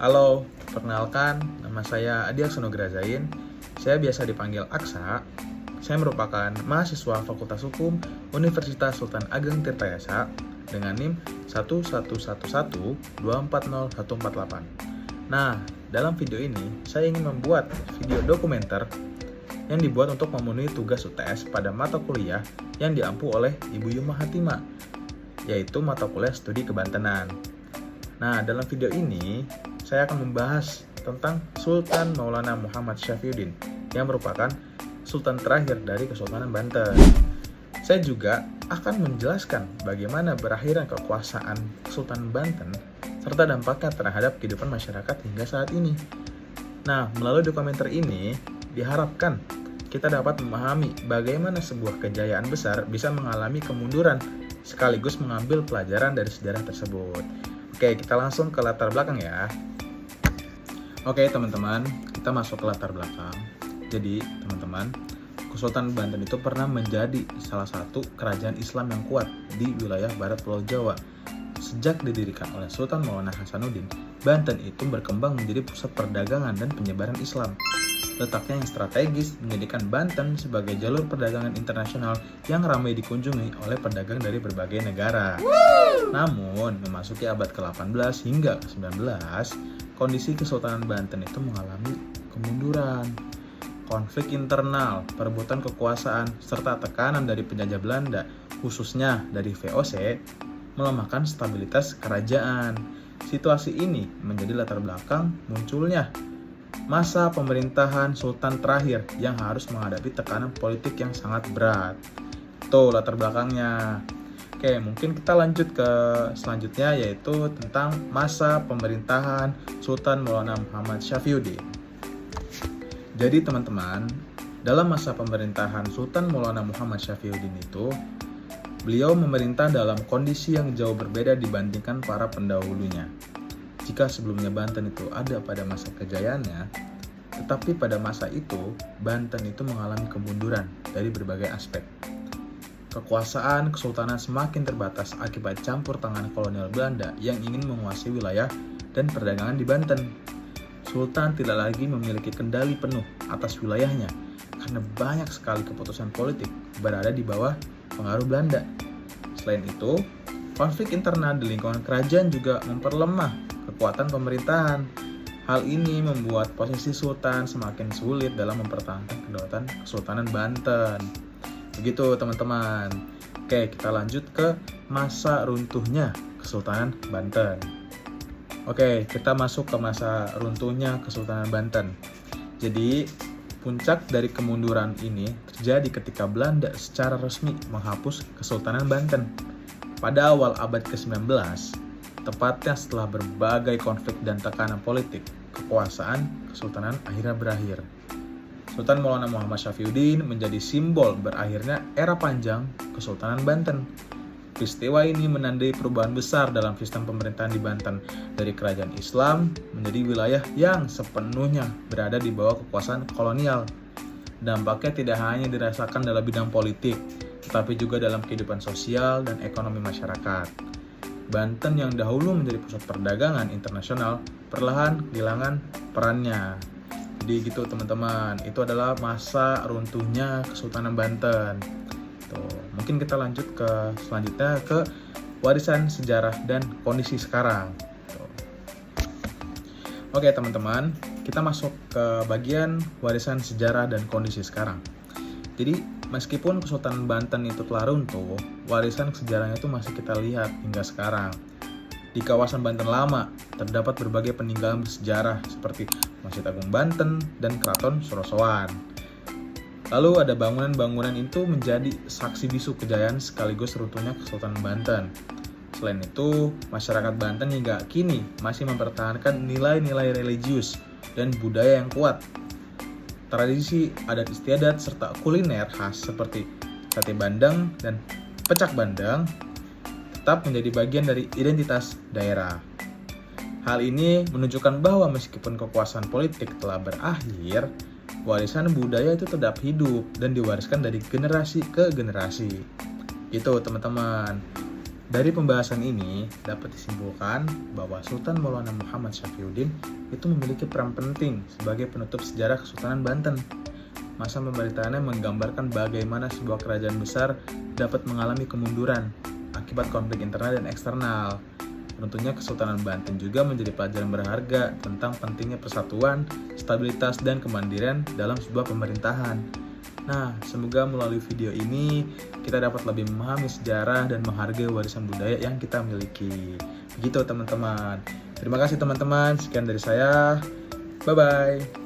Halo, perkenalkan, nama saya Adi Aksono Grazain. Saya biasa dipanggil Aksa. Saya merupakan mahasiswa Fakultas Hukum Universitas Sultan Ageng Tirtayasa dengan NIM 11112401448. Nah, dalam video ini saya ingin membuat video dokumenter yang dibuat untuk memenuhi tugas UTS pada mata kuliah yang diampu oleh Ibu Yuma Hatima, yaitu mata kuliah studi kebantenan. Nah, dalam video ini saya akan membahas tentang Sultan Maulana Muhammad Syafiyuddin yang merupakan sultan terakhir dari Kesultanan Banten. Saya juga akan menjelaskan bagaimana berakhirnya kekuasaan Kesultanan Banten serta dampaknya terhadap kehidupan masyarakat hingga saat ini. Nah, melalui dokumenter ini diharapkan kita dapat memahami bagaimana sebuah kejayaan besar bisa mengalami kemunduran sekaligus mengambil pelajaran dari sejarah tersebut. Oke, kita langsung ke latar belakang ya. Oke teman-teman, kita masuk ke latar belakang. Jadi teman-teman, Kesultanan Banten itu pernah menjadi salah satu kerajaan Islam yang kuat di wilayah barat Pulau Jawa. Sejak didirikan oleh Sultan Maulana Hasanuddin, Banten itu berkembang menjadi pusat perdagangan dan penyebaran Islam. Letaknya yang strategis menjadikan Banten sebagai jalur perdagangan internasional yang ramai dikunjungi oleh pedagang dari berbagai negara. Namun, memasuki abad ke-18 hingga ke-19, kondisi Kesultanan Banten itu mengalami kemunduran. Konflik internal, perebutan kekuasaan, serta tekanan dari penjajah Belanda, khususnya dari VOC, melemahkan stabilitas kerajaan. Situasi ini menjadi latar belakang munculnya masa pemerintahan sultan terakhir yang harus menghadapi tekanan politik yang sangat berat. Itu latar belakangnya. Oke, mungkin kita lanjut ke selanjutnya, yaitu tentang masa pemerintahan Sultan Maulana Muhammad Syafiyuddin. Jadi teman-teman, dalam masa pemerintahan Sultan Maulana Muhammad Syafiyuddin itu, beliau memerintah dalam kondisi yang jauh berbeda dibandingkan para pendahulunya. Jika sebelumnya Banten itu ada pada masa kejayaannya, tetapi pada masa itu, Banten itu mengalami kemunduran dari berbagai aspek. Kekuasaan kesultanan semakin terbatas akibat campur tangan kolonial Belanda yang ingin menguasai wilayah dan perdagangan di Banten. Sultan tidak lagi memiliki kendali penuh atas wilayahnya karena banyak sekali keputusan politik berada di bawah pengaruh Belanda. Selain itu, konflik internal di lingkungan kerajaan juga memperlemah kekuatan pemerintahan. Hal ini membuat posisi sultan semakin sulit dalam mempertahankan kedaulatan Kesultanan Banten. Begitu teman-teman. Oke, kita lanjut ke masa runtuhnya Kesultanan Banten. Oke, kita masuk ke masa runtuhnya Kesultanan Banten. Jadi, puncak dari kemunduran ini terjadi ketika Belanda secara resmi menghapus Kesultanan Banten pada awal abad ke-19, tepatnya setelah berbagai konflik dan tekanan politik, kekuasaan Kesultanan akhirnya berakhir. Sultan Maulana Muhammad Syafiyuddin menjadi simbol berakhirnya era panjang Kesultanan Banten. Peristiwa ini menandai perubahan besar dalam sistem pemerintahan di Banten dari kerajaan Islam menjadi wilayah yang sepenuhnya berada di bawah kekuasaan kolonial. Dampaknya tidak hanya dirasakan dalam bidang politik, tetapi juga dalam kehidupan sosial dan ekonomi masyarakat. Banten yang dahulu menjadi pusat perdagangan internasional perlahan kehilangan perannya. Jadi gitu teman-teman, itu adalah masa runtuhnya Kesultanan Banten. Tuh, mungkin kita lanjut ke selanjutnya ke warisan sejarah dan kondisi sekarang. Tuh. Oke teman-teman, kita masuk ke bagian warisan sejarah dan kondisi sekarang. Jadi meskipun Kesultanan Banten itu telah runtuh, warisan sejarahnya itu masih kita lihat hingga sekarang. Di kawasan Banten Lama terdapat berbagai peninggalan sejarah seperti Masjid Agung Banten dan Keraton Sorosowan. Lalu ada bangunan-bangunan itu menjadi saksi bisu kejayaan sekaligus runtuhnya Kesultanan Banten. Selain itu, masyarakat Banten hingga kini masih mempertahankan nilai-nilai religius dan budaya yang kuat. Tradisi adat istiadat serta kuliner khas seperti sate bandeng dan pecak bandeng tetap menjadi bagian dari identitas daerah. Hal ini menunjukkan bahwa meskipun kekuasaan politik telah berakhir, warisan budaya itu tetap hidup dan diwariskan dari generasi ke generasi. Itu teman-teman. Dari pembahasan ini dapat disimpulkan bahwa Sultan Maulana Muhammad Syafriuddin itu memiliki peran penting sebagai penutup sejarah Kesultanan Banten. Masa pemerintahannya menggambarkan bagaimana sebuah kerajaan besar dapat mengalami kemunduran akibat konflik internal dan eksternal. Tentunya Kesultanan Banten juga menjadi pelajaran berharga tentang pentingnya persatuan, stabilitas, dan kemandirian dalam sebuah pemerintahan. Nah, semoga melalui video ini kita dapat lebih memahami sejarah dan menghargai warisan budaya yang kita miliki. Begitu teman-teman. Terima kasih teman-teman. Sekian dari saya. Bye-bye.